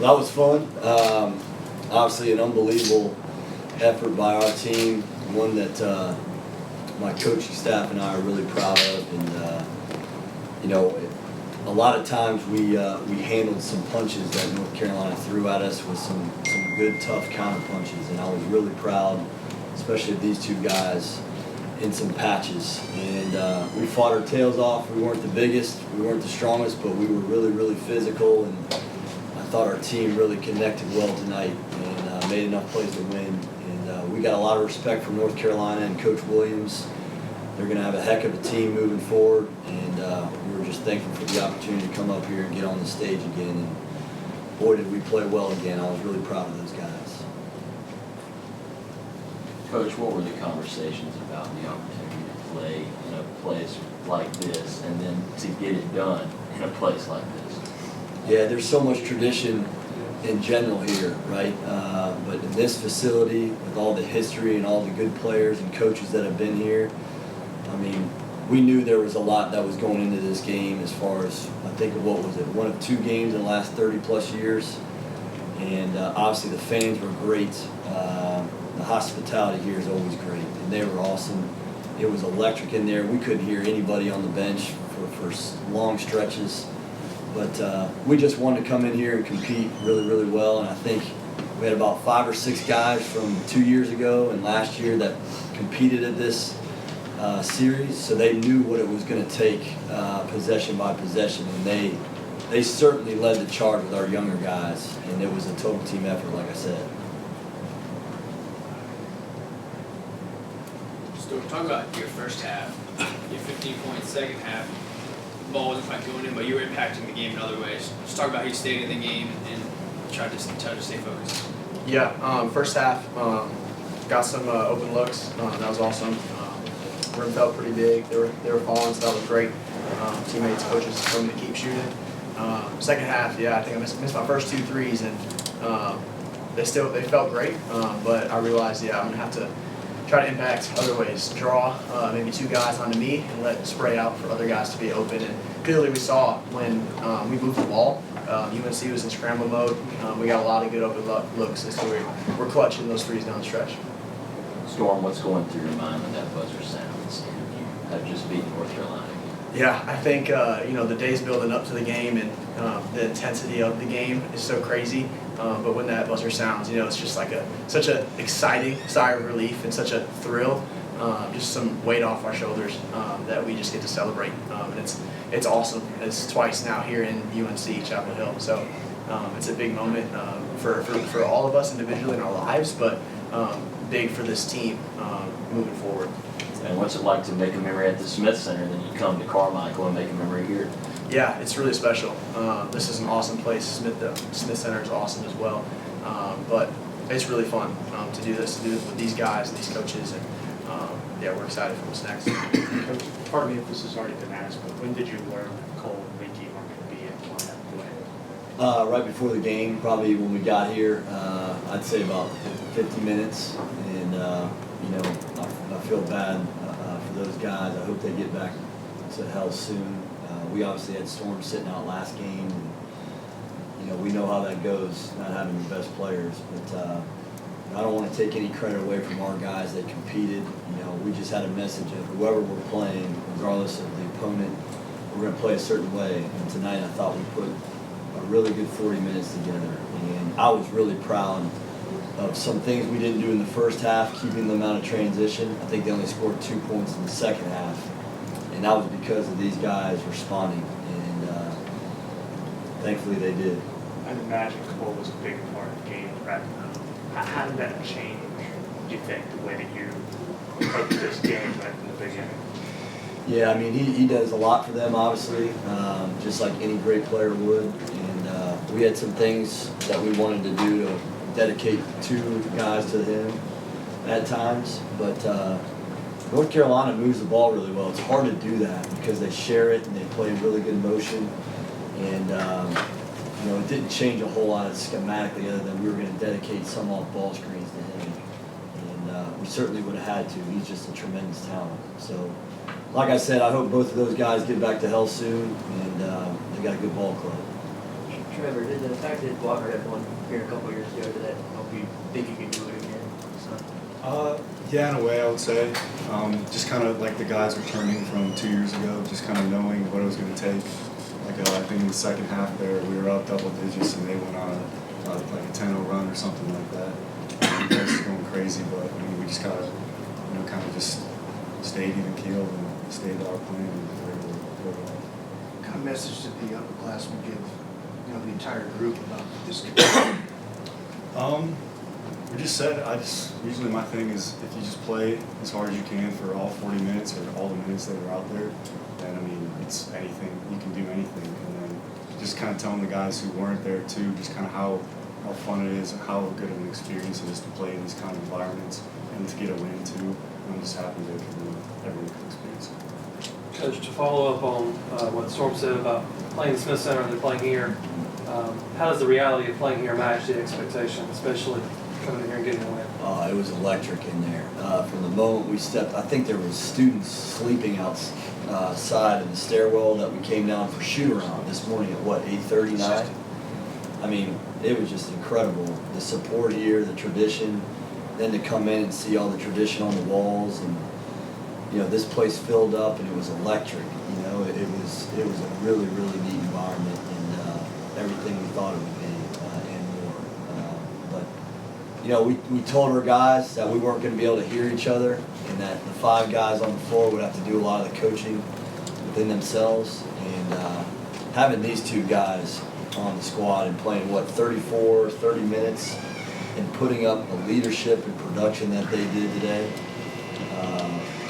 That was fun. Obviously, an unbelievable effort by our team, one that my coaching staff and I are really proud of. And a lot of times we handled some punches that North Carolina threw at us with some good, tough counter punches, and I was really proud, especially of these two guys in some patches. And we fought our tails off. We weren't the biggest, we weren't the strongest, but we were really, really physical, and I thought our team really connected well tonight and made enough plays to win. And we got a lot of respect for North Carolina and Coach Williams. They're going to have a heck of a team moving forward, and we were just thankful for the opportunity to come up here and get on the stage again. And boy, did we play well again. I was really proud of those guys. Coach, what were the conversations about the opportunity to play in a place like this and then to get it done in a place like this? Yeah, there's so much tradition in general here, right? But in this facility, with all the history and all the good players and coaches that have been here, I mean, we knew there was a lot that was going into this game as far as, I think, what was it, one of two games in the last 30-plus years. And obviously the fans were great. The hospitality here is always great, and they were awesome. It was electric in there. We couldn't hear anybody on the bench for long stretches. But we just wanted to come in here and compete really, really well. And I think we had about 5 or 6 guys from 2 years ago and last year that competed at this series, so they knew what it was going to take possession by possession, and they certainly led the charge with our younger guys, and it was a total team effort, like I said. So talk about your first half, your 15-point second half. The ball wasn't quite going in, but you were impacting the game in other ways. Just talk about how you stayed in the game and tried to stay focused. Yeah, first half, got some open looks. That was awesome. Rim felt pretty big. They were falling, so that was great. Teammates, coaches told me to keep shooting. Second half, yeah, I think I missed my first 2 threes, and they felt great. But I realized, yeah, I'm gonna have to try to impact other ways. Draw maybe 2 guys onto me and let spray out for other guys to be open. And clearly, we saw when we moved the ball. UNC was in scramble mode. We got a lot of good open looks, and so we're clutching those threes down the stretch. Storm, what's going through your mind when that buzzer sounds and you have just beaten North Carolina? Yeah, I think the days building up to the game and the intensity of the game is so crazy. But when that buzzer sounds, it's just like such an exciting sigh of relief and such a thrill, just some weight off our shoulders that we just get to celebrate. And it's awesome. It's twice now here in UNC Chapel Hill, so it's a big moment for all of us individually in our lives, but big for this team moving forward. And what's it like to make a memory at the Smith Center, then you come to Carmichael and make a memory here? Yeah, it's really special. This is an awesome place. Smith Center is awesome as well. But it's really fun to do this with these guys and these coaches, and yeah, we're excited for what's next. Coach, part of the emphasis has already been asked, but when did you learn that Cole and Leaky weren't going to be in lineup? Right before the game, probably when we got here, I'd say about 50 minutes, and I feel bad for those guys. I hope they get back to health soon. We obviously had Storm sitting out last game, and we know how that goes, not having your best players. But I don't want to take any credit away from our guys that competed. We just had a message of whoever we're playing, regardless of the opponent, we're going to play a certain way. And tonight I thought we put a really good 40 minutes together, and I was really proud of some things we didn't do in the first half, keeping them out of transition. I think they only scored 2 points in the second half, and that was because of these guys responding, and thankfully they did. I'd imagine Cole was a big part of the game right now. How did that change, do you think, the way that you approach this game right from the beginning? Yeah, I mean, he does a lot for them, obviously, just like any great player would. And we had some things that we wanted to do to dedicate 2 guys to him at times. But North Carolina moves the ball really well. It's hard to do that because they share it and they play really good motion. And, it didn't change a whole lot schematically other than we were going to dedicate some off-ball screens to him. And we certainly would have had to. He's just a tremendous talent. So, like I said, I hope both of those guys get back to health soon, and they got a good ball club. Trevor, did the fact that Wofford had won here a couple of years ago, did that help you think you could do it again? Yeah, in a way, I would say. Just kind of like the guys returning from 2 years ago, just kind of knowing what it was going to take. Like I think in the second half there, we were up double digits and they went on like a 10-0 run or something like that. The place is going crazy, but I mean, we just got to, kind of just stayed even keeled and stayed to our plan and where we're at. What kind of message did the upperclassmen give, the entire group about this? We just said, usually my thing is if you just play as hard as you can for all 40 minutes or all the minutes that are out there, then I mean, it's anything, you can do anything. And then just kind of telling the guys who weren't there too, just kind of how fun it is and how good of an experience it is to play in these kind of environments and to get a win too. I'm just happy that everyone can experience it. Coach, to follow up on what Storm said about playing the Smith Center and then playing here, how does the reality of playing here match the expectation, especially coming in here and getting a win? It was electric in there. From the moment we stepped, I think there was students sleeping outside in the stairwell that we came down for shoot around this morning at 8:39? I mean, it was just incredible. The support here, the tradition, then to come in and see all the tradition on the walls, and this place filled up and it was electric. It was a really, really neat environment and everything we thought it would be and more. But we told our guys that we weren't going to be able to hear each other and that the 5 guys on the floor would have to do a lot of the coaching within themselves. And having these 2 guys on the squad and playing 30 minutes and putting up the leadership and production that they did today,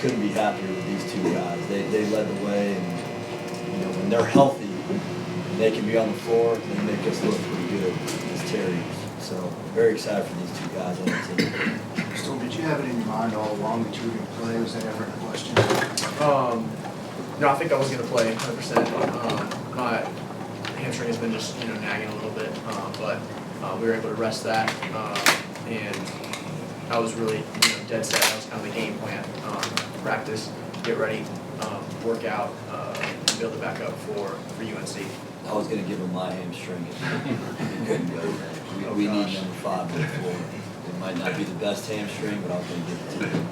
couldn't be happier with these 2 guys. They led the way, and when they're healthy and they can be on the floor, they make us look pretty good as Terriers. So very excited for these 2 guys on the team. So did you have it in your mind all along that you were going to play? Was that ever a question? No, I think I was going to play 100%. My hamstring has been just nagging a little bit, but we were able to rest that, and I was really dead set. That was kind of the game plan. Practice, get ready, work out, and build it back up for UNC. I was going to give him my hamstring. It couldn't go. We need number 5 on the floor. It might not be the best hamstring, but I was going to give it to him.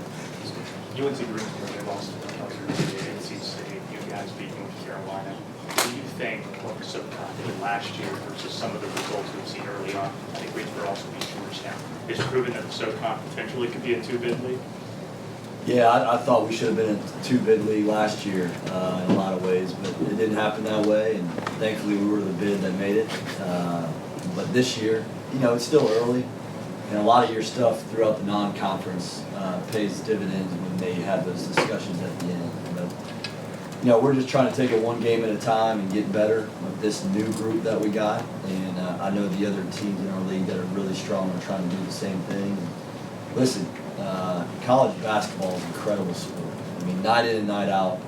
UNC Greensboro, they've also done NC State, you guys beat North Carolina. Do you think what SoCon did last year versus some of the results we've seen early on, I think Greensboro also beat Georgetown, is proven that the SoCon potentially could be a 2-bid league? Yeah, I thought we should have been in a 2-bid league last year in a lot of ways, but it didn't happen that way, and thankfully we were the bid that made it. But this year, it's still early, and a lot of your stuff throughout the non-conference pays dividends when they have those discussions at the end. But we're just trying to take it one game at a time and get better with this new group that we got, and I know the other teams in our league that are really strong are trying to do the same thing. And listen. College basketball is an incredible sport. I mean, night in and night out,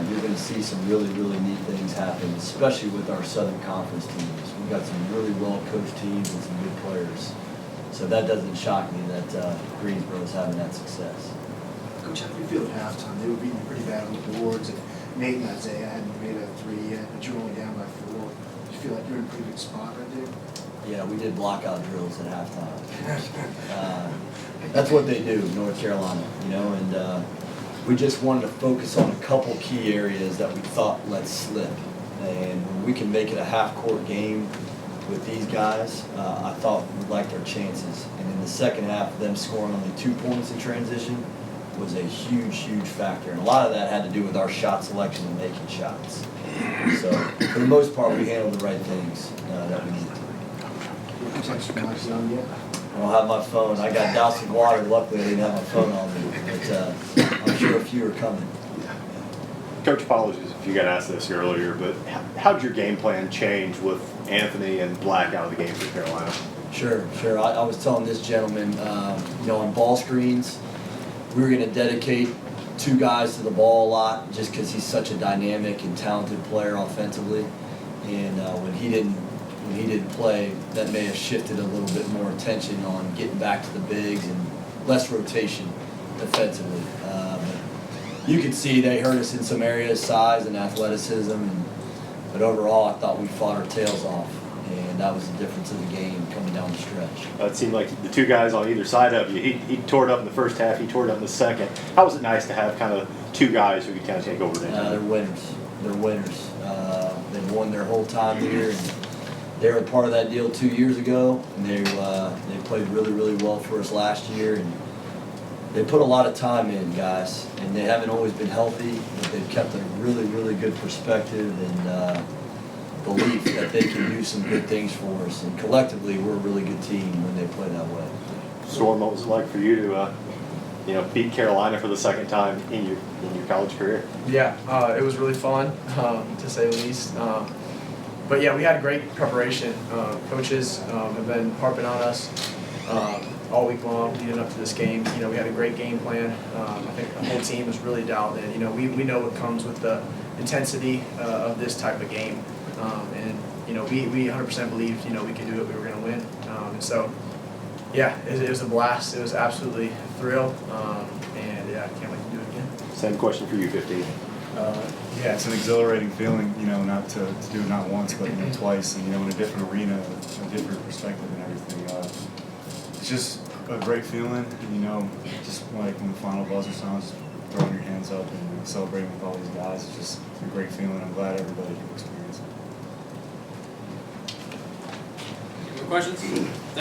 you're going to see some really, really neat things happen, especially with our Southern Conference teams. We've got some really well-coached teams and some good players. So that doesn't shock me that Greensboro is having that success. Coach, how do you feel at halftime? They were beating you pretty bad on the boards, and Nate and Isaiah hadn't made a 3 yet, but you were only down by 4. Do you feel like you're in a pretty good spot right there? Yeah, we did blockout drills at halftime. That's what they do, North Carolina, and we just wanted to focus on a couple key areas that we thought let slip. And when we can make it a half-court game with these guys, I thought we liked our chances. And in the second half, them scoring only 2 points in transition was a huge, huge factor. And a lot of that had to do with our shot selection and making shots. So for the most part, we handled the right things that we needed to. You text your mics on yet? I don't have my phone. I got doused in water. Luckily, I didn't have my phone on me. But I'm sure a few are coming. Coach, apologies if you got asked this earlier, but how did your game plan change with Anthony and Black out of the game for Carolina? Sure. I was telling this gentleman, on ball screens, we were going to dedicate 2 guys to the ball a lot just because he's such a dynamic and talented player offensively. And when he didn't play, that may have shifted a little bit more attention on getting back to the bigs and less rotation defensively. But you can see they hurt us in some areas, size and athleticism. And But overall, I thought we fought our tails off, and that was the difference of the game coming down the stretch. It seemed like the two guys on either side of you, he tore it up in the first half, he tore it up in the second. How was it nice to have kind of two guys who could kind of take over the They're winners. They're winners. They've won their whole time here, and they were a part of that deal 2 years ago, and they played really, really well for us last year, and they put a lot of time in, guys, and they haven't always been healthy, but they've kept a really, really good perspective and belief that they can do some good things for us. And collectively, we're a really good team when they play that way. Storm, what was it like for you to, beat Carolina for the second time in your college career? Yeah, it was really fun, to say the least. But yeah, we had a great preparation. Coaches have been harping on us all week long leading up to this game. You know, we had a great game plan. I think the whole team was really dialed in. You know, we know what comes with the intensity of this type of game. And, you know, we 100% believed, you know, we could do it, we were going to win. And so, yeah, it was a blast. It was absolutely a thrill. And, yeah, I can't wait to do it again. Same question for you, 15. Yeah, it's an exhilarating feeling, not to do it not once, but twice, and in a different arena, a different perspective and everything. It's just a great feeling, and just like when the final buzzer sounds, just throwing your hands up and celebrating with all these guys. It's just a great feeling. I'm glad everybody can experience it. Any more questions?